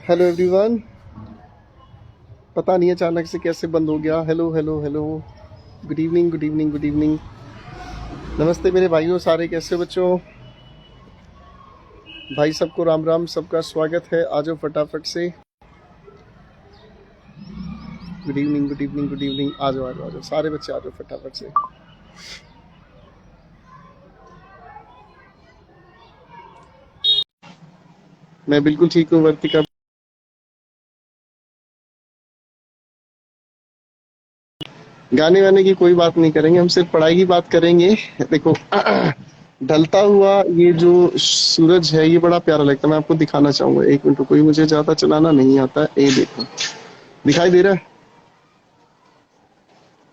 Hello everyone. पता नहीं अचानक से कैसे बंद हो गया। Hello hello hello. Good evening good evening good evening. नमस्ते मेरे भाइयों, सारे कैसे हो बच्चों? भाई सबको राम राम, सबका स्वागत है। आ जाओ फटाफट से। Good evening good evening good evening. आ जाओ आ जाओ आ जाओ, सारे बच्चे आ जाओ फटाफट से। मैं बिल्कुल ठीक हूँ वर्तिका। गाने वाने की कोई बात नहीं करेंगे, हम सिर्फ पढ़ाई की बात करेंगे। देखो ढलता हुआ ये जो सूरज है ये बड़ा प्यारा लगता है। मैं आपको दिखाना चाहूंगा, एक मिनट रुको, मुझे ज्यादा चलाना नहीं आता है। ये देखो, दिखाई दे रहा है?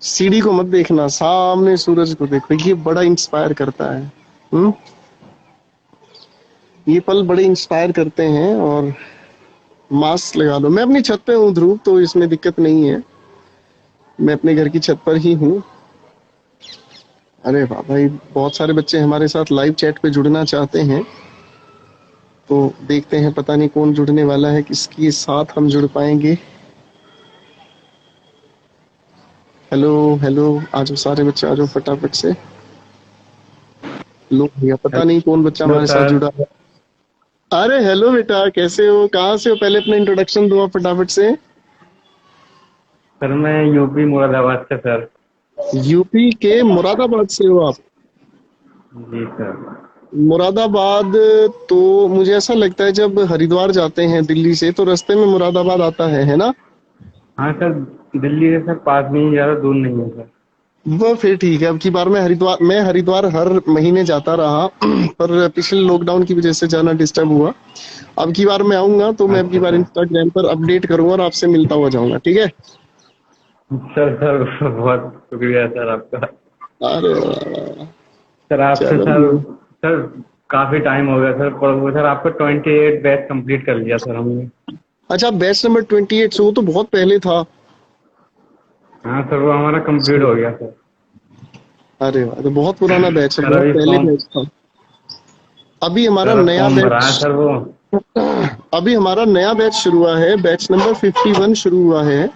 सीढ़ी को मत देखना, सामने सूरज को देखो, ये बड़ा इंस्पायर करता है। हम्म। ये पल बड़े इंस्पायर करते हैं। और मास्क लगा लो। मैं अपनी छत पे हूँ ध्रुव, तो इसमें दिक्कत नहीं है। मैं अपने घर की छत पर ही हूँ। अरे वाह भाई, बहुत सारे बच्चे हमारे साथ लाइव चैट पे जुड़ना चाहते हैं, तो देखते हैं पता नहीं कौन जुड़ने वाला है, किसके साथ हम जुड़ पाएंगे। हेलो हेलो, आ जाओ सारे बच्चे, आ जाओ फटाफट से। लो भैया, पता नहीं कौन बच्चा हेलो हमारे साथ सर। जुड़ा है। अरे हेलो बेटा, कैसे हो, कहाँ से हो? पहले अपना इंट्रोडक्शन दो आप फटाफट से। सर मैं यूपी मुरादाबाद से सर। यूपी के मुरादाबाद से हो आप? जी सर। मुरादाबाद। तो मुझे ऐसा लगता है जब हरिद्वार जाते हैं दिल्ली से, तो रास्ते में मुरादाबाद आता है ना? हाँ सर, दिल्ली से सर पास में ही, ज़्यादा दूर नहीं है सर। वो फिर ठीक है। अब की बार मैं हरिद्वार हर महीने जाता रहा पर पिछले लॉकडाउन की वजह से जाना डिस्टर्ब हुआ। अब की बार मैं आऊंगा तो मैं अब की अच्छा बार सर। इंस्टाग्राम पर अपडेट करूंगा और आपसे मिलता हुआ जाऊंगा, ठीक है? सर बहुत शुक्रिया सर आपका। अरे वाह, वाह, वाह। सर आपसे चलो। सर। सर काफ़ी टाइम हो गया सर, पर वो सर आपका 28 बैच कंप्लीट कर लिया सर हमने। अच्छा, बैच नंबर 28 से? वो तो बहुत पहले था। हाँ सर, वो हमारा कंप्लीट हो गया सर। अरे वाह, तो बहुत पुराना बैच है, सर बहुत अभी पहले फॉर्म बैच था। अभी हमारा सर नया फॉर्म भरा है बैच सर वो। अभी हमारा नया बैच शुरू हुआ है। बैच नंबर 51 शुरू हुआ है।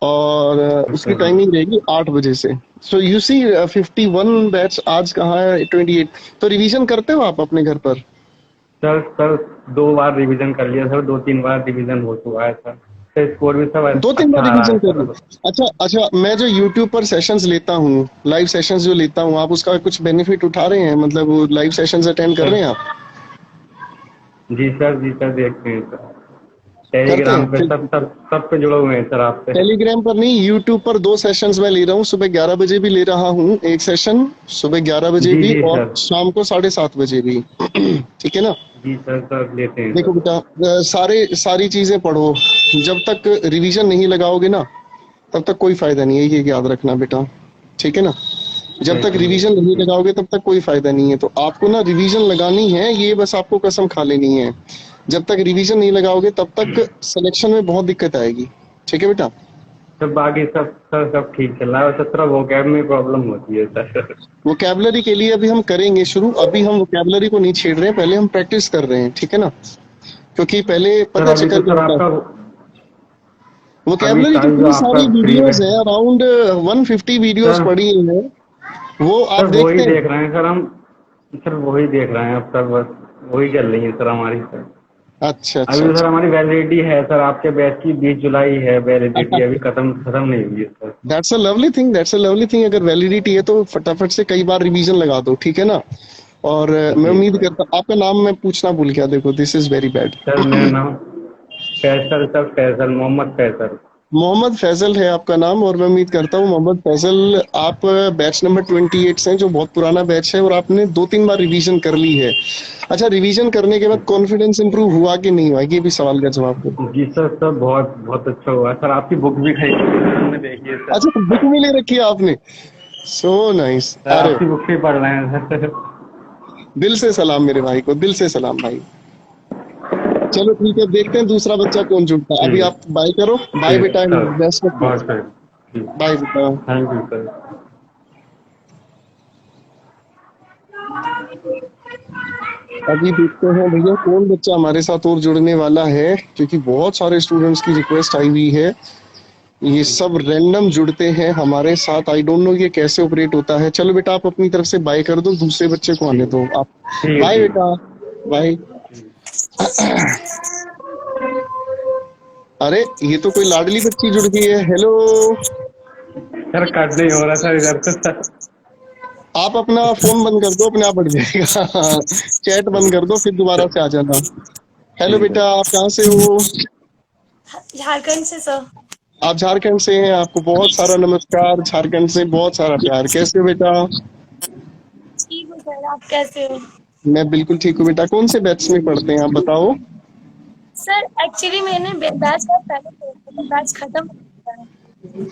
और उसकी अच्छा सर। टाइमिंग रहेगी 8 बजे से। सो यू सी 51 बैच आज कहाँ है 28। तो रिवीजन करते हो आप अपने घर पर? सर 2 बार रिवीजन कर लिया सर, 2-3 बार रिवीजन हो चुका है सर। सर स्कोर भी सब 2-3 बार अच्छा आ रहा है रिवीजन कर लो। सर। अच्छा अच्छा, मैं जो यूट्यूब पर सेशंस लेता हूँ, लाइव सेशंस जो लेता हूँ, आप उसका कुछ बेनिफिट उठा रहे हैं? मतलब वो लाइव सेशंस अटेंड कर सर रहे हैं आप? जी सर, जी सर, देखते हैं सर। करते टेलीग्राम हैं पे फिर? सब पे जुड़े हुए हैं सर आपसे। टेलीग्राम पर नहीं, यूट्यूब पर 2 सेशंस मैं ले रहा हूँ। सुबह 11 बजे भी ले रहा हूँ एक सेशन, सुबह 11 बजे जी भी, जी और सर। शाम को 7:30 बजे भी। ठीक है ना? जी सर लेते हैं देखो सर। बेटा, सारी चीजें पढ़ो। जब तक रिवीजन नहीं लगाओगे ना, तब तक कोई फायदा नहीं है, ये याद रखना बेटा। ठीक है ना? जब तक रिवीजन नहीं ठीक। लगाओगे तब तक कोई फायदा नहीं है। तो आपको ना रिवीजन लगानी है, ये बस आपको कसम खा लेनी है। जब तक रिवीजन नहीं लगाओगे तब तक सिलेक्शन में बहुत दिक्कत आएगी। ठीक है बेटा? सर बाकी सब ठीक चल रहा है, सर थोड़ा वोकैब में प्रॉब्लम होती है सर। वोकैबुलरी के लिए अभी हम करेंगे शुरू। अभी हम वोकैबुलरी को नहीं छेड़ रहे हैं, पहले हम प्रैक्टिस कर रहे हैं, ठीक है ना? क्योंकि पहले सर पता है अभी चक्कर तो क्या सर होता है। आपका, अभी वोकैबुलरी की कल जो पूरी आपका सारी फ्री वीडियोस है, अराउंड 150 वीडियोस सर पड़ी हैं। वो आप सर वही देखते हैं? देख रहे हैं सर हम। सर वही देख रहे हैं अब सर, बस वही चल रही है सर हमारी सर। अच्छा अभी अच्छा तो सर अच्छा। हमारी वैलिडिटी है सर, आपके बैच की 20 जुलाई है वैलिडिटी, अभी खत्म खत्म नहीं हुई है sir. That's a lovely thing, that's a lovely thing. अगर वैलिडिटी है तो फटाफट से कई बार रिवीजन लगा दो, ठीक है ना? और मैं जी उम्मीद सर। करता, आपका नाम मैं पूछना भूल गया, देखो this is very bad. Sir मेरा नाम फैसल सर, फैसल मोहम्मद फैसल। मोहम्मद फैजल है आपका नाम, और मैं उम्मीद करता हूँ मोहम्मद फैजल आप बैच नंबर 28 से हैं, जो बहुत पुराना बैच है, और आपने 2-3 बार रिवीजन कर ली है। अच्छा, रिवीजन करने के बाद कॉन्फिडेंस इंप्रूव हुआ कि नहीं हुआ, ये भी सवाल का जवाब दो। जी सर बहुत बहुत अच्छा हुआ सर, आपकी बुक भी खरीदी सर हमने, देखी है सर। अच्छा, तो बुक भी ले रखी है आपने? So nice. सर अरे आपकी बुक से ही पढ़ रहे हैं सर। दिल से सलाम मेरे भाई को, दिल से सलाम भाई। चलो ठीक है, देखते हैं दूसरा बच्चा कौन जुड़ता है। अभी ठीक। आप बाय करो, बाय ठीक बेटा, सर। Best of luck. बहुत सर। ठीक। बाय बेटा। Thank you sir. अभी देखते हैं भैया कौन बच्चा हमारे साथ और जुड़ने वाला है, क्योंकि बहुत सारे स्टूडेंट्स की रिक्वेस्ट आई हुई है। ये सब रैंडम जुड़ते हैं हमारे साथ। आई डोंट नो ये कैसे ऑपरेट होता है। चलो बेटा आप अपनी तरफ से बाय कर दो, दूसरे बच्चे को आने दो आप। ठीक है बाय ठीक बेटा, बाय। अरे ये तो कोई लाडली बच्ची जुड़ गई है। हेलो, सर, कट नहीं हो रहा सर इधर से सर। आप अपना फोन बंद कर दो, अपने आप बढ़ जाएगा। चैट बंद कर दो, फिर दोबारा से आ जाना। हेलो ठीक है। बेटा, आप कहाँ से हो? झारखंड से सर। आप झारखंड से हैं, आपको बहुत सारा नमस्कार। झारखंड से बहुत सारा प्यार। कैसे हो बेटा? ठीक हो सर, आप कैसे हो? मैं बिल्कुल ठीक हूँ बेटा। कौन से बैच में पढ़ते हैं आप बताओ? सर एक्चुअली मैंने बैच का पहले किया था, बैच खत्म हो गया है।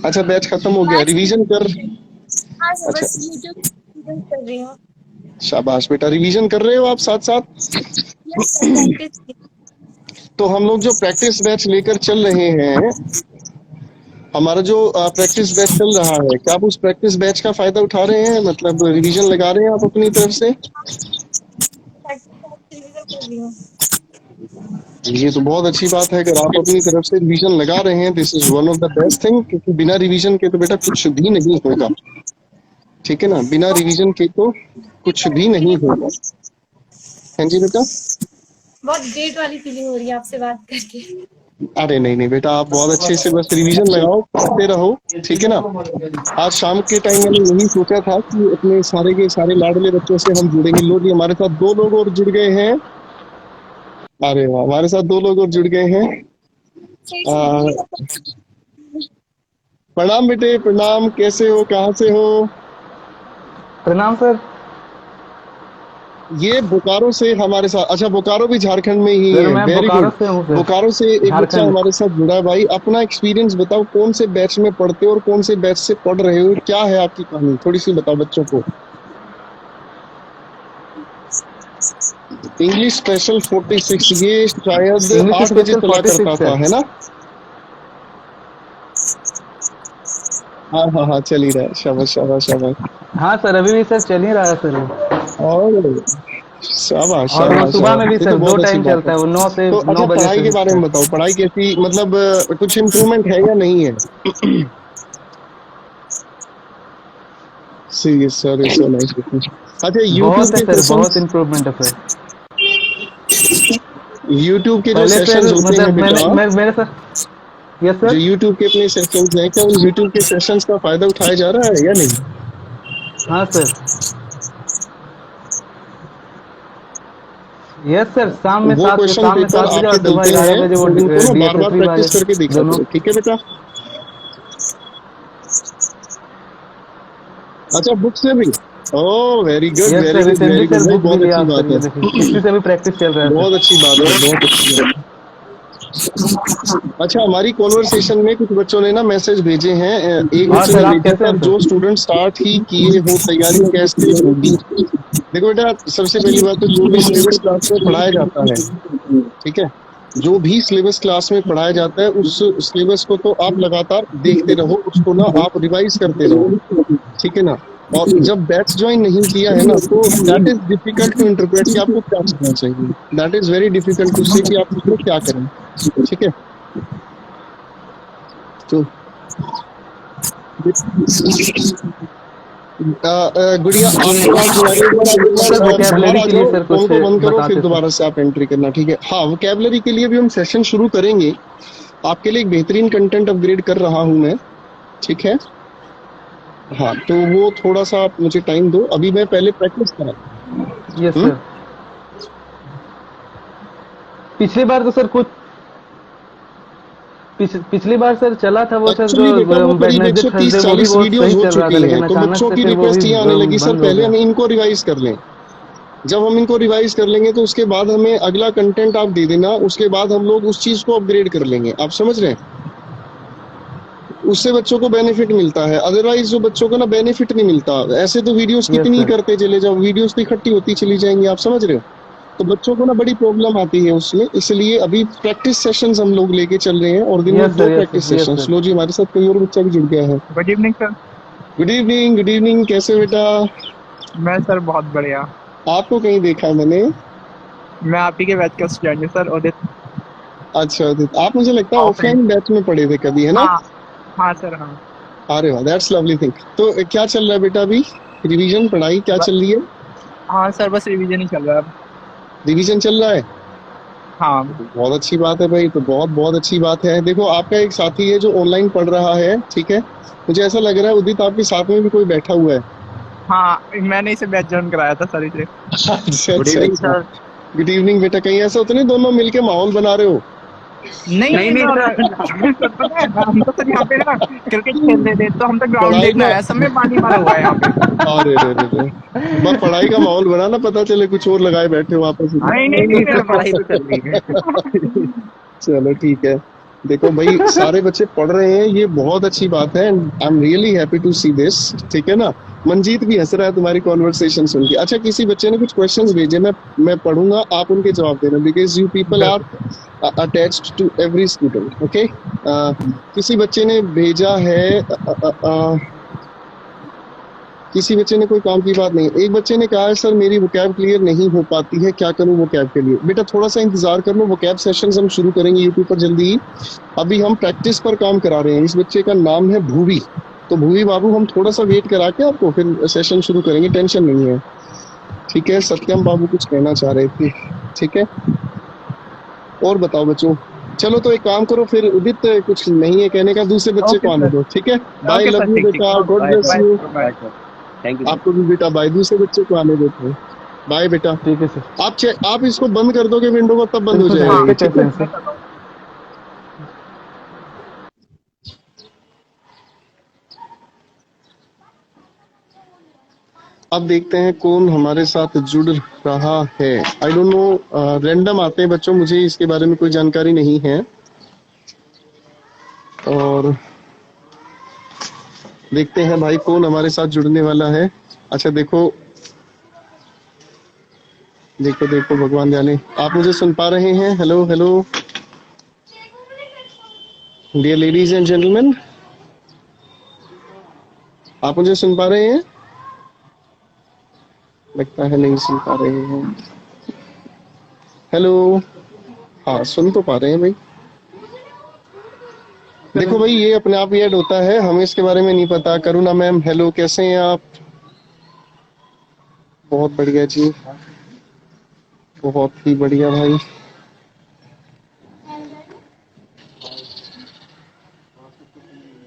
अच्छा, बैच खत्म हो गया, बैच रिवीजन कर। हाँ सर, अच्छा, बस यूट्यूब कर रही हूँ। शाबाश बेटा, रिवीजन कर रहे हो आप साथ साथ। Yes sir, practice. तो हम लोग जो प्रैक्टिस बैच लेकर चल रहे हैं, हमारा जो प्रैक्टिस बैच चल रहा है, क्या आप उस प्रैक्टिस बैच का फायदा उठा रहे हैं? मतलब रिवीजन लगा रहे हैं आप अपनी तरफ से? रिवीजन कर रही हूँ। ये तो बहुत अच्छी बात है। अगर आप अपनी तरफ से रिवीजन लगा रहे हैं, this is one of the best thing, क्योंकि बिना रिवीजन के तो बेटा कुछ भी नहीं होगा। ठीक है ना, बिना रिवीजन के तो कुछ भी नहीं होगा। हाँ जी बेटा। बहुत ग्रेट वाली फीलिंग हो रही है आपसे बात करके। अरे नहीं नहीं बेटा, आप बहुत अच्छे से बस रिवीजन लगाओ, पढ़ते रहो। ठीक है ना। आज शाम के टाइम मैंने यही सोचा था कि अपने सारे के सारे लाडले बच्चों से हम जुड़ेंगे। लो जी, हमारे साथ 2 लोग और जुड़ गए हैं। अरे वाह, हमारे साथ 2 लोग और जुड़ गए हैं। प्रणाम बेटे, प्रणाम। कैसे हो, कहाँ से हो? प्रणाम सर। ये बोकारो से हमारे साथ। अच्छा, बोकारो भी झारखंड में ही सर है। मैं वेरी बोकारो गुड। से हूँ सर, बोकारो से एक बच्चा झारखंड। हमारे साथ जुड़ा है। भाई अपना एक्सपीरियंस बताओ, कौन से बैच में पढ़ते हो और कौन से बैच से पढ़ रहे हो? क्या है आपकी कहानी, थोड़ी सी बताओ बच्चों को। इंग्लिश स्पेशल 46, ये शायद इंग्लिश 8 बजे स्पेशल चला करता 46 था, सर। है ना? हाँ हाँ हाँ, चल ही रहा है। शाबाश शाबाश शाबाश। हाँ सर, अभी भी सर चल ही रहा है सर वो। और शाबाश और वो शाबाश सुबह में भी शाबाश, ये तो सर 2 बहुत अच्छी टाइम बात है। चलता है, वो 9 से तो 9 अच्छा, बजे पढ़ाई से के भी बारे में सर। बताओ। पढ़ाई कैसी, मतलब कुछ इम्प्रूवमेंट है या नहीं है? सी सर, सो नाइस। अच्छा, यूट्यूब बहुत है के सर, बहुत सेशंस, इम्प्रूवमेंट है सर। यूट्यूब के जो पहले सर सेशंस होते हैं मतलब बेटा, मेरे सर। यस जो सर। यूट्यूब के अपने सेशंस हैं, क्या उन यूट्यूब के सेशंस का फायदा उठाया जा रहा है या नहीं? हाँ सर। यस सर, वो क्वेश्चन शाम में पेपर 7 बजे आपके और सुबह डलते 11 हैं, बजे वो तो उनको ना बार बार डीएसएसबी वाले प्रैक्टिस करके देखा दोनों। करो। ठीक है बेटा। अच्छा, बुक से भी? Oh very good yes very sir, good recently very sir good भाई, बुक भी बहुत लिया अच्छी आप सर, बात ये है। देखिए इसी से भी प्रैक्टिस चल रहा है बहुत सर। अच्छी बात है, बहुत अच्छी बात है। अच्छा, हमारी कॉन्वर्सेशन में कुछ बच्चों ने ना मैसेज भेजे हैं। एक और बच्चे सर ने आप भेजा कैसे था, हैं जो सर? स्टूडेंट स्टार्ट ही किए हो, तैयारी कैसे होगी? देखो बेटा, सबसे पहली बात तो जो भी सिलेबस क्लास में पढ़ाया जाता है, ठीक है, जो भी सिलेबस क्लास में पढ़ाया जाता है, उस सिलेबस को तो आप लगातार देखते रहो, उसको ना आप रिवाइज करते रहो। ठीक है ना। और जब बैच ज्वाइन नहीं किया है ना, तो that is difficult to interpret कि आपको क्या करना चाहिए। That is very difficult to say कि आप उसमें क्या करें। ठीक है। तो गुड़िया, आपकी आवाज नहीं आ रही। एक बार आप, एक बार सर बाहर वोकैबुलरी आ के लिए जाओ, सर फोन कुछ को बंद करो, फिर बताते सर। दोबारा से आप एंट्री करना। ठीक है। हाँ, वोकैबुलरी के लिए भी हम सेशन शुरू करेंगे। आपके लिए एक बेहतरीन कंटेंट अपग्रेड कर रहा हूं मैं। ठीक है। हाँ, तो वो थोड़ा सा आप मुझे टाइम दो, अभी मैं पहले प्रैक्टिस करा। Yes sir. पिछली बार तो सर कुछ पिछली बार सर चला था वो सर, जो एक्चुअली बेटा वो करीब वेडनेसडे थर्सडे, वो भी 130-40 बहुत वीडियोस सही हो चल रहा था, चुकी हैं, लेकिन तो अचानक बच्चों से की फिर वो भी रिक्वेस्ट ये आने लगी, सर बंद हो पहले गया। हम इनको रिवाइज कर लें। जब हम इनको रिवाइज कर लेंगे तो उसके बाद हमें अगला कंटेंट आप दे देना, उसके बाद हम लोग उस चीज को अपग्रेड कर लेंगे। आप समझ रहे हैं? उससे बच्चों को बेनिफिट मिलता है, अदरवाइज जो बच्चों को ना बेनिफिट नहीं मिलता। ऐसे तो वीडियोस यस कितनी ही सर। करते चले जाओ, वीडियोस तो इकट्ठी होती चली जाएंगी। आप समझ रहे हो? तो बच्चों को ना बड़ी प्रॉब्लम आती है उसमें, इसलिए अभी प्रैक्टिस सेशंस हम लोग लेके चल रहे हैं, और दिन में yes 2 sir. Yes practice sir. Yes sessions. Sir. लो जी, हमारे साथ कोई और बच्चा भी जुड़ गया है। Good evening sir. Good evening, good evening. कैसे बेटा? मैं सर बहुत बढ़िया। आपको कहीं देखा मैंने। मैं आप ही के बैच का स्टूडेंट हूँ सर, उदित। अच्छा तो आप मुझे लगता है ऑफलाइन। ऑफलाइन बैच में पढ़े थे कभी, है ना? हाँ हाँ सर, हाँ। अरे वाह, दैट्स लवली थिंग। तो क्या चल रहा है बेटा अभी? रिवीजन, पढ़ाई क्या ब- चल रही है? हाँ सर, बस रिवीजन ही चल रहा है अब। रिवीजन चल रहा है? हाँ। बहुत अच्छी बात है भाई, तो बहुत बहुत अच्छी बात है। देखो आपका एक साथी है जो ऑनलाइन पढ़ रहा है, ठीक है? मुझे ऐसा लग रहा है उदित आपके साथ में भी कोई बैठा हुआ है। हाँ, मैंने इसे बैच ज्वाइन कराया था सर इसे। अच्छा गुड अच्छा इवनिंग अच्छा। सर। गुड इवनिंग बेटा। कहीं ऐसा तो नहीं दोनों मिलके माहौल बना रहे हो? नहीं नहीं नहीं नहीं सर, सर। सर पता है हम तो सर यहाँ पे ना क्रिकेट खेल रहे थे, तो हम तो ग्राउंड पढ़ाई देखने का, आए हैं, सब में पानी भरा हुआ है यहाँ पे। अरे रे रे रे, बस पढ़ाई का माहौल बना ना, पता चले कुछ और लगाए बैठे हो आपस में। नहीं नहीं नहीं नहीं नहीं सर, पढ़ाई तो चल रही है। चलो ठीक है। देखो भाई सारे बच्चे पढ़ रहे हैं, ये बहुत अच्छी बात है। I am really happy to see this, ठीक है ना? मंजीत भी हंस रहा है तुम्हारी कॉन्वर्सेशन सुन के। अच्छा किसी बच्चे ने कुछ क्वेश्चंस भेजे, मैं पढ़ूंगा, आप उनके जवाब देना, because you people are attached to every student, okay? किसी बच्चे ने भेजा है किसी बच्चे ने कोई काम की बात नहीं। एक बच्चे ने कहा है सर मेरी वोकैब क्लियर नहीं हो पाती है, क्या करूं वोकैब के लिए? बेटा थोड़ा सा इंतजार कर लो, वोकैब सेशंस हम शुरू करेंगे यूट्यूब पर जल्दी ही। अभी हम प्रैक्टिस पर काम करा रहे हैं। इस बच्चे का नाम है भूवी। तो भूवी बाबू हम थोड़ा सा वेट करा के आपको फिर सेशन शुरू करेंगे, टेंशन नहीं है, ठीक है? सत्यम बाबू कुछ कहना चाह रहे थे, ठीक है? और बताओ बच्चों। चलो तो एक काम करो फिर, उदित कुछ नहीं है कहने का, दूसरे बच्चे ओके को आने सर। दो, ठीक है? Bye, okay sir, love you ठीक ठीक। बेटा, god bye bless sir. Bye you. Bye. Bye sir. Thank you sir. आपको भी बेटा बाय, दूसरे बच्चे को आने देते हैं। बाय बेटा। ठीक है सर। आप इसको बंद कर दोगे विंडो को, तब बंद हो बिल्कुल सर, जाएगा हाँ ये, इसके ठीक कहते है? हैं मैं सर। कर रहा हूँ। अब देखते हैं कौन हमारे साथ जुड़ रहा है। आई डोंट नो, रैंडम आते हैं बच्चों, मुझे इसके बारे में कोई जानकारी नहीं है। और देखते हैं भाई कौन हमारे साथ जुड़ने वाला है। अच्छा देखो देखो देखो, भगवान जाने। आप मुझे सुन पा रहे हैं? Hello hello dear ladies and gentleman, आप मुझे सुन पा रहे हैं? लगता है नहीं सुन पा रहे हैं। हेलो, हाँ सुन तो पा रहे हैं भाई। देखो भाई ये अपने आप ही ऐड होता है, हमें इसके बारे में नहीं पता। करुणा मैम हेलो, कैसे हैं आप? बहुत बढ़िया जी, बहुत ही बढ़िया भाई।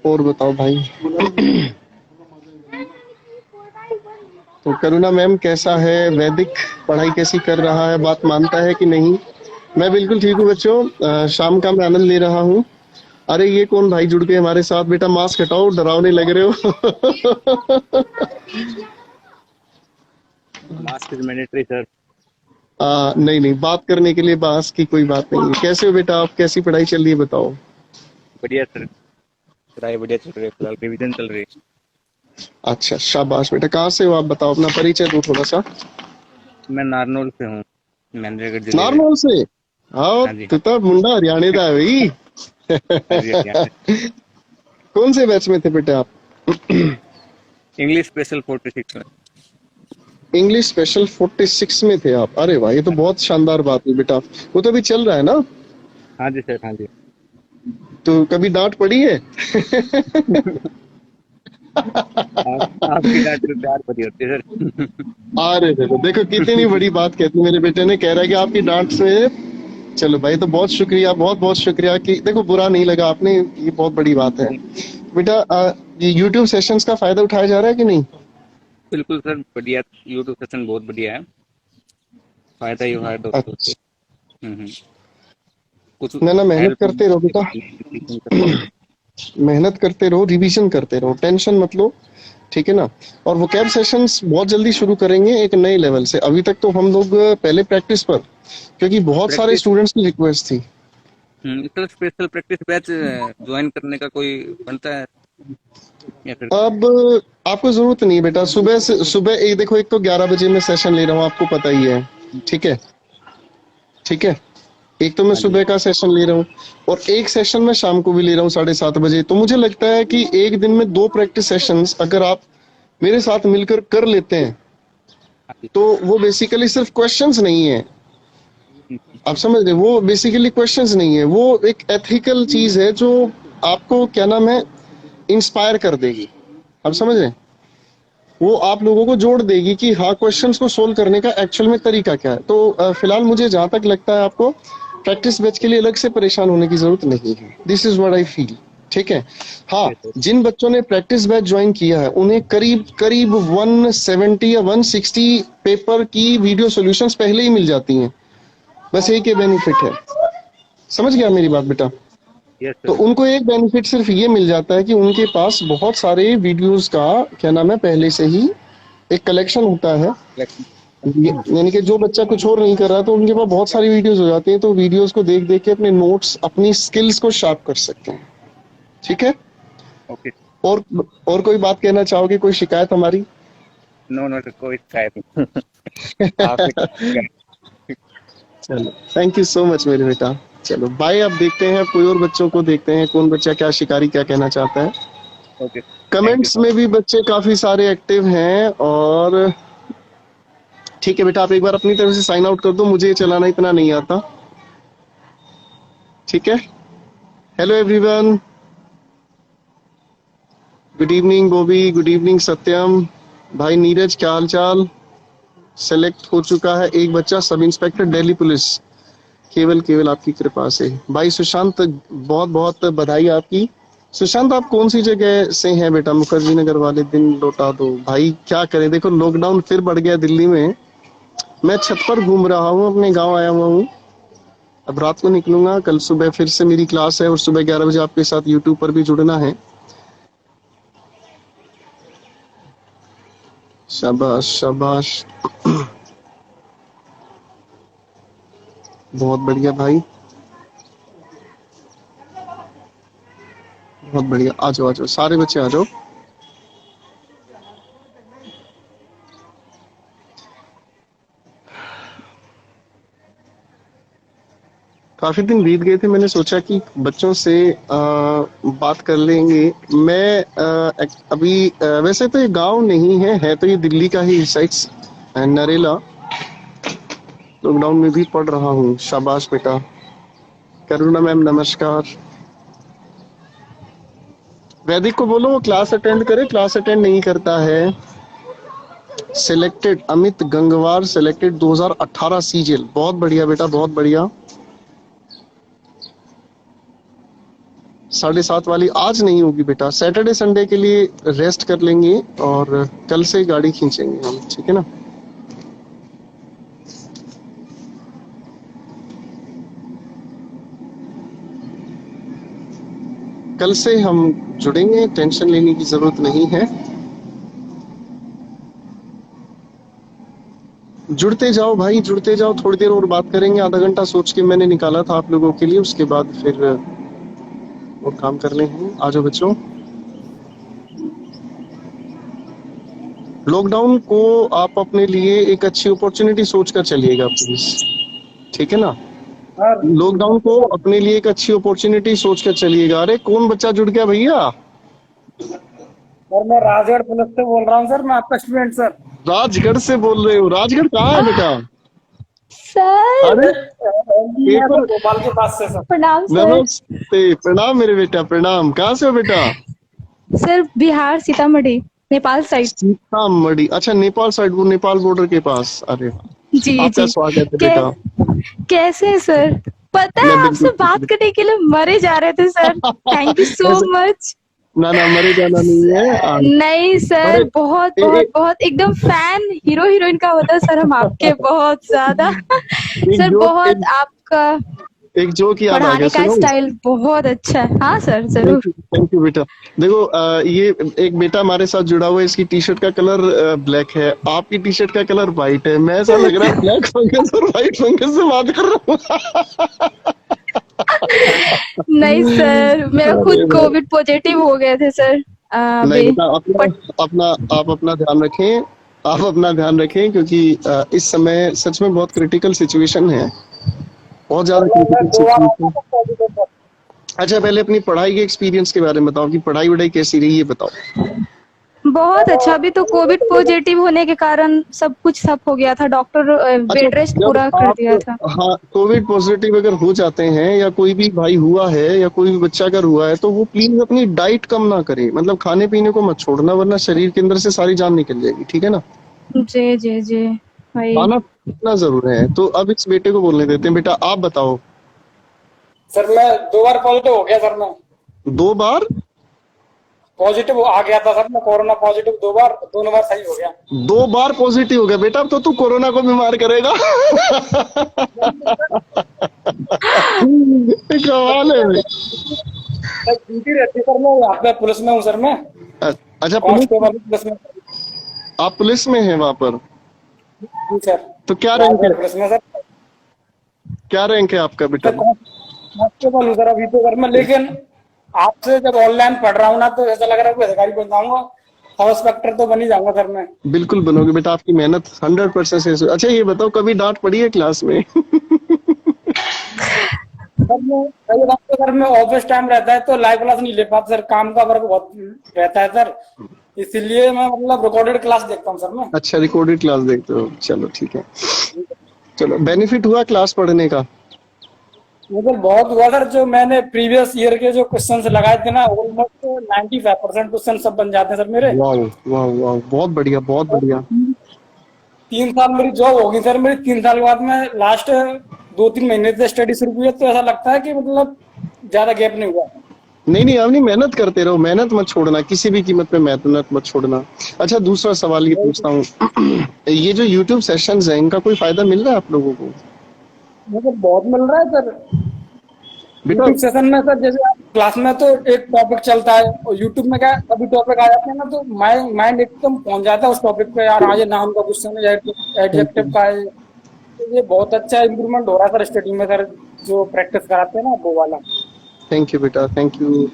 और बताओ भाई। तो करुणा मैम कैसा है, वैदिक पढ़ाई कैसी कर रहा है, बात मानता है कि नहीं? मैं बिल्कुल ठीक हूँ बच्चों, शाम का मैं आनंद ले रहा हूँ। अरे ये कौन भाई जुड़ गए हमारे साथ? बेटा मास्क हटाओ, डरावने लग रहे हो। Mask is mandatory sir. नहीं नहीं, बात करने के लिए मास्क की कोई बात नहीं है। कैसे हो बेटा आप, कैसी पढ़ाई चल रही है बताओ? बढ़िया सर, पढ़ाई बढ़िया चल रही है, फिलहाल रिवीजन चल रही है। अच्छा शाबाश बेटा। कहाँ से हो आप बताओ, अपना परिचय दो थोड़ा सा। मैं नारनौल से हूँ, महेंद्रगढ़ जिले में। नारनौल से? हाँ हाँ जी। तू तो मुंडा हरियाणे का है भाई। हाँ जी, हाँ जी। कौन से बैच में थे बेटा आप? इंग्लिश स्पेशल 46 में। इंग्लिश स्पेशल 46 में थे आप? अरे वाह, ये तो बहुत शानदार बात है बेटा। वो तो अभी चल रहा है ना? हाँ जी सर, हाँ जी। तो कभी डांट पड़ी है? आपकी डांट तो प्यार भरी होती है सर। अरे देखो देखो कितनी बड़ी बात कहती मेरे बेटे ने, कह रहा है कि आपकी डांट से। चलो भाई, तो बहुत शुक्रिया, बहुत बहुत शुक्रिया कि देखो बुरा नहीं लगा आपने, ये बहुत बड़ी बात है। बेटा ये यूट्यूब सेशंस का फायदा उठाया जा रहा है कि नहीं? बिल्कुल सर, बढ़िया। यूट्यूब सेशन बहुत बढ़िया है, फायदा ही फायदा होता है उससे। अच्छा, हम्म। कुछ ना ना मेहनत हेल्प करते रहो बेटा, मेहनत करते रहो, रिवीजन करते रहो, टेंशन मत लो, ठीक है ना? और वो कैब सेशंस बहुत जल्दी शुरू करेंगे एक नए लेवल से। अभी तक तो हम लोग पहले प्रैक्टिस पर, क्योंकि बहुत सारे प्रैक्टिस। स्टूडेंट्स की रिक्वेस्ट थी। Sir special practice batch join करने का कोई बनता है या फिर? अब आपको जरूरत नहीं है बेटा, सुबह से सुबह एक देखो, एक तो 11 बजे मैं सेशन ले रहा हूँ, आपको पता ही है, ठीक है? ठीक है, एक तो मैं हाँ जी। सुबह का सेशन ले रहा हूँ, और एक सेशन मैं शाम को भी ले रहा हूँ 7:30 बजे। तो मुझे लगता है कि एक दिन में 2 प्रैक्टिस सेशंस अगर आप मेरे साथ मिलकर कर लेते हैं, हाँ जी। तो वो बेसिकली सिर्फ क्वेश्चंस नहीं है, आप समझ रहे, वो बेसिकली क्वेश्चंस नहीं है, वो एक एथिकल चीज है जो आपको क्या नाम है इंस्पायर कर देगी। आप समझ रहे हैं, वो आप लोगों को जोड़ देगी कि हाँ क्वेश्चंस को सोल्व करने का एक्चुअल में तरीका क्या है। तो फिलहाल मुझे जहां तक लगता है आपको प्रैक्टिस बैच के लिए अलग से परेशान होने की जरूरत नहीं है। This is what I feel. ठीक है, हाँ जिन बच्चों ने प्रैक्टिस बैच ज्वाइन किया है उन्हें करीब करीब 170 या 160 पेपर की वीडियो सॉल्यूशंस पहले ही मिल जाती हैं। बस एक ही बेनिफिट है, समझ गया मेरी बात बेटा? यस तो सर। उनको एक बेनिफिट सिर्फ ये मिल जाता है कि उनके पास बहुत सारे वीडियोस का क्या नाम है पहले से ही एक कलेक्शन होता है। यानी कि जो बच्चा कुछ और नहीं कर रहा तो उनके पास बहुत सारी वीडियोस हो जाती हैं, तो वीडियोस को देख देख के अपने नोट्स अपनी स्किल्स को शार्प कर सकते हैं। ठीक है, ओके। और कोई बात कहना चाहोगे, कोई शिकायत हमारी? नो नो सर, कोई शिकायत नहीं। आपसे चलो थैंक यू सो मच मेरे बेटा। चलो बाय। अब देखते हैं कोई और बच्चों को, देखते हैं कौन बच्चा क्या शिकारी क्या कहना चाहता है। ओके, कमेंट्स में भी बच्चे काफी सारे एक्टिव हैं। और ठीक है बेटा, आप एक बार अपनी तरफ से साइन आउट कर दो, मुझे चलाना इतना नहीं आता। ठीक है, hello everyone, good evening Bobby, good evening Satyam, भाई नीरज क्या हाल चाल? सेलेक्ट हो चुका है एक बच्चा, सब इंस्पेक्टर दिल्ली पुलिस, केवल आपकी कृपा से। भाई सुशांत बहुत बहुत बधाई आपकी। सुशांत आप कौन सी जगह से हैं बेटा? मुखर्जी नगर वाले दिन लौटा दो। भाई क्या करें, देखो लॉकडाउन फिर बढ़ गया दिल्ली में। मैं छत पर घूम रहा हूँ, अपने गांव आया हुआ हूँ। अब रात को निकलूंगा, कल सुबह फिर से मेरी क्लास है और सुबह 11 बजे आपके साथ यूट्यूब पर भी जुड़ना है। शाबाश शाबाश, बहुत बढ़िया भाई, बहुत बढ़िया। आ जाओ सारे बच्चे आ जाओ। काफी दिन बीत गए थे, मैंने सोचा कि बच्चों से बात कर लेंगे। मैं अभी वैसे तो ये गांव नहीं है तो ये दिल्ली का ही साइट्स नरेला। लॉकडाउन में भी पढ़ रहा हूँ। शाबाश बेटा। करुणा मैम नमस्कार। वैदिक को बोलो वो क्लास अटेंड करे, क्लास अटेंड नहीं करता है। Selected Amit Gangwar, selected 2018 CGL. बहुत बढ़िया बेटा, बहुत बढ़िया। 7:30 वाली आज नहीं होगी बेटा, सैटरडे संडे के लिए रेस्ट कर लेंगे और कल से गाड़ी खींचेंगे हम, ठीक है ना? कल से हम जुड़ेंगे, टेंशन लेने की जरूरत नहीं है। जुड़ते जाओ भाई, जुड़ते जाओ। थोड़ी देर और बात करेंगे, आधा घंटा सोच के मैंने निकाला था आप लोगों के लिए, उसके बाद फिर और काम करने हैं। आ जाओ बच्चों। लॉकडाउन को आप अपने लिए एक अच्छी अपॉर्चुनिटी सोचकर चलिएगा प्लीज, ठीक है ना? लॉकडाउन को अपने लिए एक अच्छी अपॉर्चुनिटी सोचकर चलिएगा। अरे कौन बच्चा जुड़ गया भैया? सर मैं राजगढ़ पुलिस से बोल रहा हूँ सर, मैं आपका स्टूडेंट सर। राजगढ़ से बोल रहे हो? राजगढ़ कहाँ है बेटा? सर अरे पेपर, भोपाल के पास से सर। प्रणाम सर। नमस्ते, प्रणाम मेरे बेटा, प्रणाम। कहाँ से हो बेटा? Sir Bihar Sitamarhi Nepal side. सीतामढ़ी, अच्छा नेपाल साइड, वो नेपाल बॉर्डर के पास। अरे जी आपका जी। स्वागत है बेटा। कैसे हैं सर? पता है मैं आपसे बिल्कुल बात करने के लिए मरे जा रहे थे sir. Thank you so much. ना मरे जाना नहीं है। नहीं सर, अरे बहुत ए- बहुत बहुत एकदम फैन हीरो हीरोइन का होता है सर हम आपके, बहुत ज्यादा। सर बहुत आपका एक जोक याद आ गया, पढ़ाने का सुनो। स्टाइल बहुत अच्छा है। हाँ सर जरूर। थैंक यू बेटा। देखो ये एक बेटा हमारे साथ जुड़ा हुआ है, इसकी टी शर्ट का कलर ब्लैक है, आपकी टी शर्ट का कलर व्हाइट है। मैं ऐसा लग रहा है ब्लैक फंगस और व्हाइट फंगस से बात कर रहा हूँ। नहीं सर, मेरा खुद अरे कोविड पॉजिटिव हो गए थे सर नहीं अभी। बेटा, आप अपना ध्यान रखें। आप अपना ध्यान रखें क्योंकि इस समय सच में बहुत क्रिटिकल सिचुएशन है, बहुत ज्यादा क्रिटिकल सिचुएशन। अच्छा पहले अपनी पढ़ाई के एक्सपीरियंस के बारे में बताओ कि पढ़ाई वढ़ाई कैसी रही है, बताओ। बहुत अच्छा। अभी तो कोविड पॉजिटिव होने के कारण सब कुछ ठप हो गया था, डॉक्टर अच्छा, बेड रेस्ट जब पूरा कर आप, दिया था। हाँ, कोविड पॉजिटिव अगर हो जाते हैं या कोई भी भाई हुआ है या कोई भी बच्चा अगर हुआ है तो वो प्लीज अपनी डाइट कम ना करे, मतलब खाने पीने को मत छोड़ना वरना शरीर के अंदर से सारी जान निकल जाएगी, ठीक है ना। जी जी जी, वही। खाना इतना जरूरी है। तो अब इस बेटे को बोलने देते हैं। बेटा आप बताओ। सर मैं 2 बार पॉजिटिव हो गया सर, मैं 2 बार पॉजिटिव आ गया था सर, मैं कोरोना पॉजिटिव 2 बार, दोनों बार सही हो गया। 2 बार पॉजिटिव हो गया बेटा, अब तो तू कोरोना को बीमार करेगा। कमाल है भाई। सर ड्यूटी रहती है सर, मैं यहाँ पे पुलिस में हूँ सर, मैं अच्छा, कांस्टेबल पुलिस में। आप पुलिस में हैं वहां पर? जी सर। तो क्या रैंक है, पुलिस में सर, क्या रैंक है आपका बेटा? कांस्टेबल हूँ सर अभी तो सर मैं, लेकिन आपसे जब ऑनलाइन पढ़ रहा हूँ ना तो ऐसा लग रहा है कोई अधिकारी बन जाऊंगा, सब इंस्पेक्टर तो बन ही जाऊंगा सर मैं। बिल्कुल बनोगे बेटा, आपकी मेहनत 100% से। अच्छा ये बताओ, कभी डांट पड़ी है क्लास में? सर मैं कई बार तो सर मैं ऑफिस टाइम रहता है तो लाइव क्लास नहीं ले पाता सर, काम का वर्क बहुत रहता है सर, इसीलिए मैं मतलब रिकॉर्डेड क्लास देखता हूँ सर मैं। अच्छा, रिकॉर्डेड क्लास देखते हो, चलो ठीक है। चलो, बेनिफिट हुआ क्लास पढ़ने का? मुझे बहुत हुआ सर, जो मैंने प्रीवियस ईयर के जो क्वेश्चंस लगाए थे ना ऑलमोस्ट 95% क्वेश्चन सब बन जाते हैं सर मेरे। वाह वाह वाह, बहुत बढ़िया बहुत बढ़िया। 3 साल मेरी जॉब होगी सर, मेरी 3 साल के बाद मैं लास्ट 2-3 महीने से स्टडी शुरू की है, तो ऐसा लगता है कि मतलब ज्यादा गैप नहीं हुआ। नहीं नहीं, अपनी मेहनत करते रहो, मेहनत मत छोड़ना, किसी भी कीमत पे मेहनत मत छोड़ना। अच्छा, दूसरा सवाल ये पूछता हूँ। ये जो YouTube सेशंस है इनका कोई फायदा मिल रहा है आप लोगों को? मुझे बहुत मिल रहा है सर बेटा यूट्यूब सेशन में सर। जैसे आप क्लास में तो एक टॉपिक चलता है और यूट्यूब में क्या कभी टॉपिक आ जाते हैं ना तो माइंड एकदम पहुंच जाता है उस टॉपिक पे, यार आज ये नाउन का क्वेश्चन है, एडजेक्टिव का है। तो ये बहुत अच्छा इम्प्रूवमेंट हो रहा है सर स्टडी में सर, जो प्रैक्टिस कराते हैं ना वो वाला। थैंक यू बेटा, थैंक यू।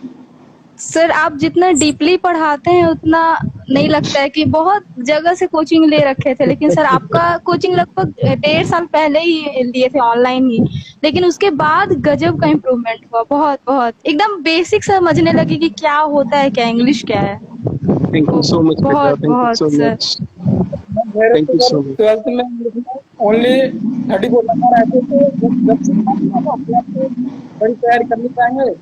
सर आप जितना डीपली पढ़ाते हैं उतना नहीं लगता है कि बहुत जगह से कोचिंग ले रखे थे, लेकिन सर आपका कोचिंग लगभग 1.5 साल पहले ही लिए थे ऑनलाइन ही, लेकिन उसके बाद गजब का इम्प्रूवमेंट हुआ, बहुत बहुत एकदम बेसिक समझने लगी कि क्या होता है, क्या इंग्लिश क्या है। थैंक यू सो मच बेटा, बहुत थैंक यू बहुत सो सर। मच, मेरे थैंक यू तो सो मच। 12th में ओनली 34 नंबर आए थे, तो जब से अपने आप को बड़ी तैयारी करनी चाहिए।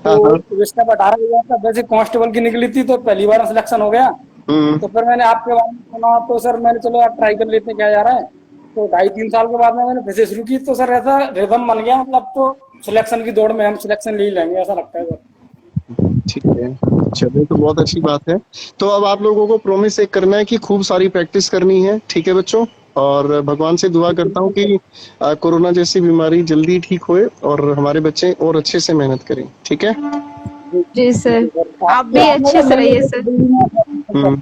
हाँ हाँ। तो स्टेप 18 हो गया था, वैसे कांस्टेबल की निकली थी तो पहली बार सिलेक्शन हो गया। तो फिर मैंने आपके बारे में सुना तो सर मैंने चलो आप ट्राई कर लेते हैं क्या जा रहा है। तो 2.5-3 साल के बाद में मैंने फिर से शुरू की, तो सर ऐसा रिदम बन गया, मतलब तो सिलेक्शन की दौड़ में हम सिलेक्शन ले ही लेंगे ऐसा लगता है सर। ठीक है, चलिए तो बहुत अच्छी बात है। तो अब आप लोगों को प्रॉमिस एक करना है कि खूब सारी प्रैक्टिस करनी है, ठीक है बच्चों? और भगवान से दुआ करता हूँ कि कोरोना जैसी बीमारी जल्दी ठीक होए और हमारे बच्चे और अच्छे से मेहनत करें, ठीक है? जी सर, आप भी अच्छे से रहिए सर।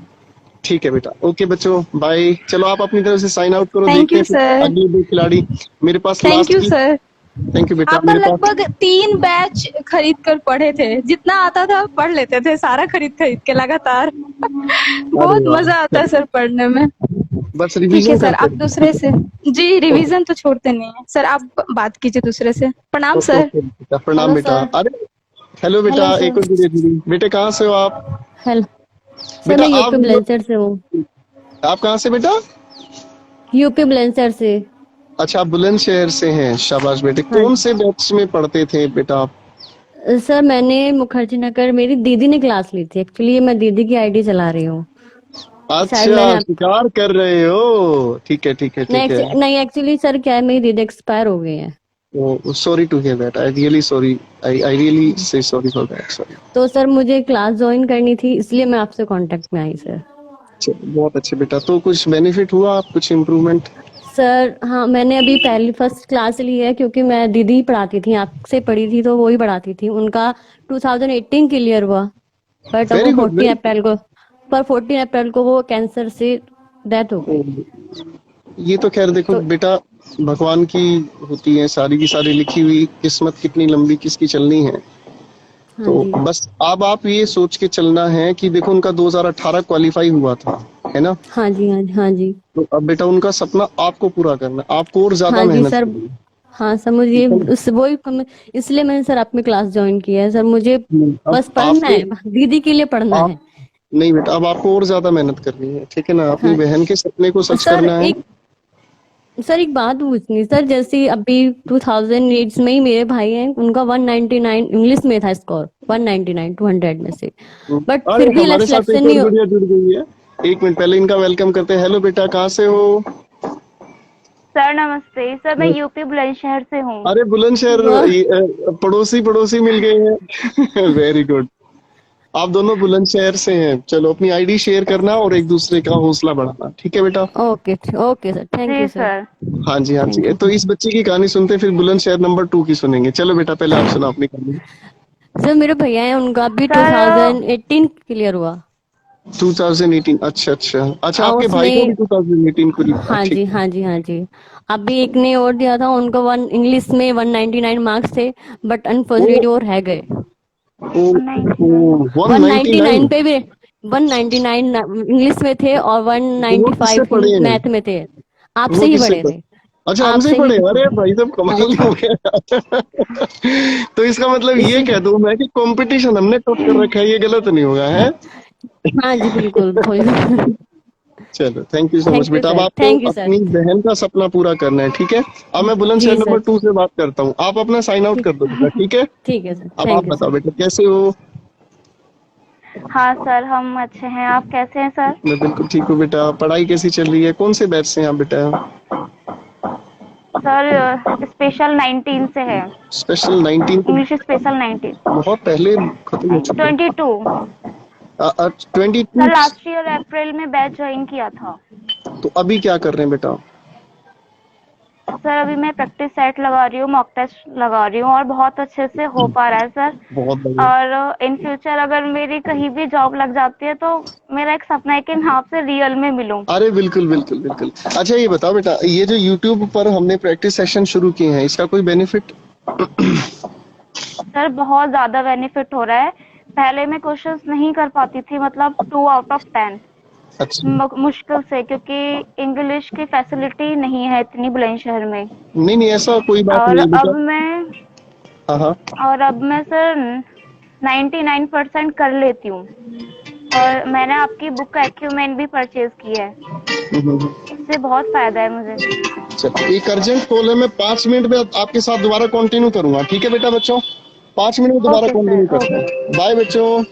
ठीक है बेटा, ओके बच्चों, बाय। चलो आप अपनी तरफ से साइन आउट करो, Thank देखते you, हैं sir. अगले 2 खिलाड़ी मेरे पास थैंक लास्ट यू की। सर। थैंक यू बेटा। आपका मेरे पास लगभग 3 बैच खरीद कर पढ़े थे, जितना आता था पढ़ लेते थे, सारा खरीद खरीद के लगातार। बहुत वाह। मजा आता है सर पढ़ने में। बस ठीक है रिवीजन सर, करते आप दूसरे से। जी, रिवीजन तो छोड़ते नहीं है सर, आप बात कीजिए दूसरे से। प्रणाम ओके सर। ओके बेटा, प्रणाम हेलो बेटा। सर। अरे हेलो बेटा, हेलो एक और सर। धीरे धीरे। बेटे कहाँ से हो आप? हेलो सर, बेटा मैं आप यूपी बुलंदशहर से हूँ। आप कहाँ से बेटा? यूपी बुलंदशहर से। अच्छा, आप बुलंदशहर से हैं, शाबाश बेटे। हाँ कौन से बैच में पढ़ते थे बेटा आप? सर, मैंने मुखर्जी नगर, मेरी दीदी ने क्लास ली थी, एक्चुअली मैं दीदी की आईडी चला रही हूँ। शायद मैंने अच्छा, शिकार कर रहे हो, ठीक है ठीक है ठीक है। नहीं एक्चुअली सर क्या है, मेरी दीदी एक्सपायर हो गई है। Sorry to hear that, I really sorry, I really say sorry for that, sorry. तो सर मुझे क्लास ज्वाइन करनी थी, इसलिए मैं आपसे कांटेक्ट में आई सर। बहुत अच्छे बेटा। तो कुछ बेनिफिट हुआ, आप कुछ इम्प्रूवमेंट? सर हाँ, मैंने अभी पहली फर्स्ट क्लास ली है, क्योंकि मैं दीदी ही पढ़ाती थी, आपसे पढ़ी थी तो वो ही पढ़ाती थी। उनका 2018 क्लियर हुआ, बट वेरी वो गुड 14 अप्रैल को वो कैंसर से डेथ हो गई। ये तो खैर देखो तो बेटा, भगवान की होती है सारी की सारी लिखी हुई किस्मत, कितनी लंबी किसकी चलनी है। हाँ तो जी। बस अब आप ये सोच के चलना है कि देखो उनका 2018 क्वालिफाई हुआ था, है ना? हाँ जी। हाँ जी। हाँ जी। तो अब बेटा उनका सपना आपको पूरा करना है, आपको और ज्यादा हाँ जी मेहनत सर। करनी है। हाँ सर, मुझे इसलिए मैंने सर आप में क्लास ज्वाइन किया है सर। मुझे अब बस पढ़ना आपको है, दीदी के लिए पढ़ना आप है। नहीं बेटा, अब आपको और ज्यादा मेहनत करनी है, ठीक है ना? अपनी हाँ बहन के सपने को सच सर करना है। एक बात पूछनी सर, जैसे अभी 2008 में ही मेरे भाई हैं, उनका 199 इंग्लिश में था स्कोर, 199 200 में से, बट अरे फिर भी हमारे साथ सिलेक्शन एक नहीं और हो। गुड़िया जुड़ गई है। एक मिनट पहले इनका वेलकम करते हैं। हेलो बेटा, कहाँ से हो? सर नमस्ते। सर मैं यूपी बुलंदशहर से हूँ। अरे बुलंदशहर, वाह पड़ोसी पड़ोसी मिल गए हैं। Very good. आप दोनों बुलंदशहर से हैं। चलो अपनी आईडी शेयर करना और एक दूसरे का हौसला बढ़ाना, ठीक है बेटा? ओके ओके सर, थैंक जी यू सर, सर। हाँ जी, हाँ थैंक जी। यू। तो इस बच्ची की कहानी सुनते फिर बुलंदशहर नंबर 2 की सुनेंगे। चलो बेटा, पहले आप सुना अपनी कहानी। सर मेरे भैया हैं, उनका अभी सर 2018 क्लियर हुआ। 2018? अच्छा अच्छा अच्छा, आपके भाई उसने को भी 2018 को दिया? हाँ ठीक जी है। हाँ जी हाँ जी। अभी एक ने और दिया था, उनका वन इंग्लिश में 199 मार्क्स थे, बट ओ अनफॉर्चुनेटली और रह गए। ओ ओ 199 199? पे भी 199 इंग्लिश में थे और वो किससे 195 पढ़े हैं? मैथ में थे। आपसे वो ही किससे पढ़े पढ़े? थे। अच्छा, हमसे आपसे ही पढ़े? अरे भाई साहब, हाँ कमाल हो जी। गया। तो इसका मतलब ये इसी कह दूं मैं कि कंपटीशन हमने टॉप कर रखा है, ये गलत नहीं होगा है? हाँ जी बिल्कुल बिल्कुल। चलो, thank you so much thank you बेटा। अब सर, आपको थैंक यू सर। अपनी बहन का सपना पूरा करना है, ठीक है? अब मैं बुलंदशहर जी सर, नंबर 2 से बात करता हूँ। आप अपना साइन आउट कर दो बेटा, ठीक है? ठीक है सर, अब आप थैंक यू बताओ सर। बेटा, कैसे हो? हाँ सर, हम अच्छे हैं। आप कैसे हैं सर? मैं बिल्कुल ठीक हूँ बेटा। पढ़ाई कैसी चल रही है? कौन से बैच से हैं आप बेटा? सर स्पेशल 19 से है। स्पेशल 19? English special 19। बहुत पहले खत्म हो नहीं, चुका 22। है। 22? सर लास्ट ईयर अप्रैल में बैच ज्वाइन किया था। तो अभी क्या कर रहे हैं बेटा? सर अभी मैं प्रैक्टिस सेट लगा रही हूँ, मॉक टेस्ट लगा रही हूँ और बहुत अच्छे से हो पा रहा है सर। बहुत बढ़िया। और इन फ्यूचर अगर मेरी कहीं भी जॉब लग जाती है तो मेरा एक सपना है कि मैं आपसे रियल में मिलूं। अरे बिल्कुल बिल्कुल बिल्कुल। अच्छा ये बताओ बेटा, ये जो YouTube पर हमने प्रैक्टिस सेशन शुरू किए हैं, इसका कोई बेनिफिट? सर बहुत ज्यादा बेनिफिट हो रहा है। पहले मैं क्वेश्चंस नहीं कर पाती थी, मतलब 2 आउट ऑफ 10 अच्छा। मुश्किल से, क्योंकि इंग्लिश की फैसिलिटी नहीं है इतनी बुलंदशहर में। नहीं नहीं, ऐसा कोई बात और नहीं है बेटा। अब मैं हाँ हाँ। सर 99% कर लेती हूँ। और मैंने आपकी बुक एक्यूमेन भी परचेज की है, इससे बहुत फायदा है मुझे। चलो, एक अर्जेंट कॉल है, मैं 5 मिनट में आपके साथ दोबारा कंटिन्यू करूंगा, ठीक है बेटा? बच्चों 5 मिनट में दोबारा ओके कंटिन्यू सर, करते ओके। हैं। बाय बच्चों।